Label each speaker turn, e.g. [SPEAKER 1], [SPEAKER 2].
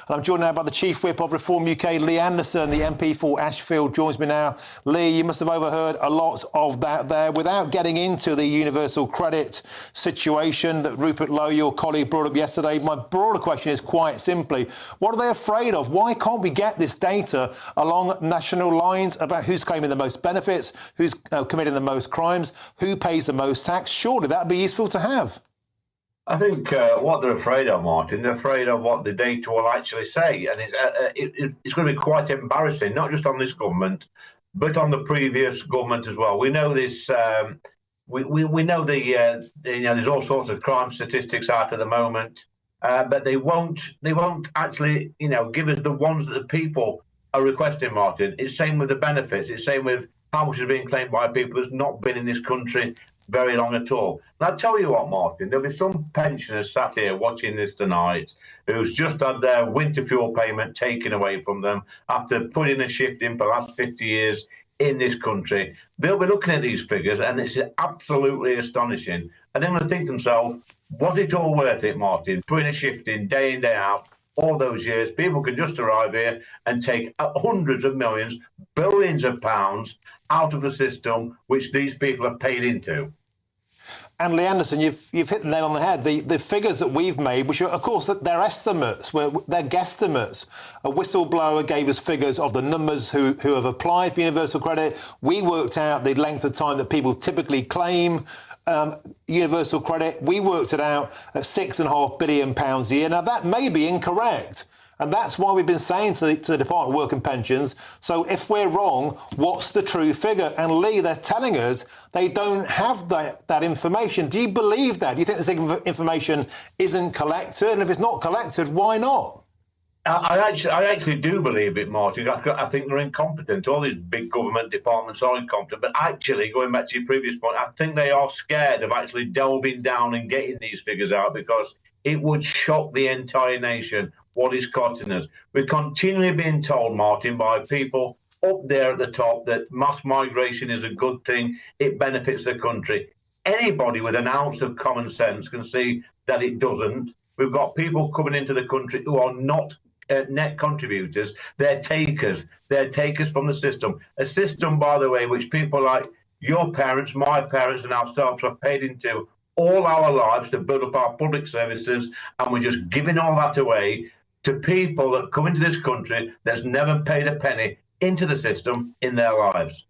[SPEAKER 1] And I'm joined now by the Chief Whip of Reform UK, Lee Anderson, the MP for Ashfield, joins me now. Lee, you must have overheard a lot of that there. Without getting into the universal credit situation that Rupert Lowe, your colleague, brought up yesterday, my broader question is quite simply, what are they afraid of? Why can't we get this data along national lines about who's claiming the most benefits, who's committing the most crimes, who pays the most tax? Surely that would be useful to have.
[SPEAKER 2] I think what they're afraid of, Martin, they're afraid of what the data will actually say. And it's going to be quite embarrassing, not just on this government, but on the previous government as well. We know this. We know there's all sorts of crime statistics out at the moment, but they won't actually give us the ones that the people are requesting, Martin. It's same with the benefits. It's same with how much is being claimed by people that's not been in this country very long at all. And I'll tell you what, Martin, there'll be some pensioners sat here watching this tonight who's just had their winter fuel payment taken away from them after putting a shift in for the last 50 years in this country. They'll be looking at these figures and it's absolutely astonishing. And they're going to think to themselves, was it all worth it, Martin? Putting a shift in day out, all those years, people can just arrive here and take hundreds of millions, billions of pounds out of the system which these people have paid into.
[SPEAKER 1] And Lee Anderson, you've hit the nail on the head. The figures that we've made, which are, of course, they're estimates, they're guesstimates. A whistleblower gave us figures of the numbers who have applied for universal credit. We worked out the length of time that people typically claim universal credit. We worked it out at £6.5 billion a year. Now, that may be incorrect. And that's why we've been saying to the Department of Work and Pensions, so if we're wrong, what's the true figure? And Lee, they're telling us they don't have that information. Do you believe that? Do you think this information isn't collected? And if it's not collected, why not?
[SPEAKER 2] I actually do believe it, Martin. I think they're incompetent. All these big government departments are incompetent. But actually, going back to your previous point, I think they are scared of actually delving down and getting these figures out because it would shock the entire nation what is costing us. We're continually being told, Martin, by people up there at the top that mass migration is a good thing. It benefits the country. Anybody with an ounce of common sense can see that it doesn't. We've got people coming into the country who are not net contributors. They're takers. They're takers from the system. A system, by the way, which people like your parents, my parents and ourselves have paid into all our lives to build up our public services, and we're just giving all that away to people that come into this country that's never paid a penny into the system in their lives.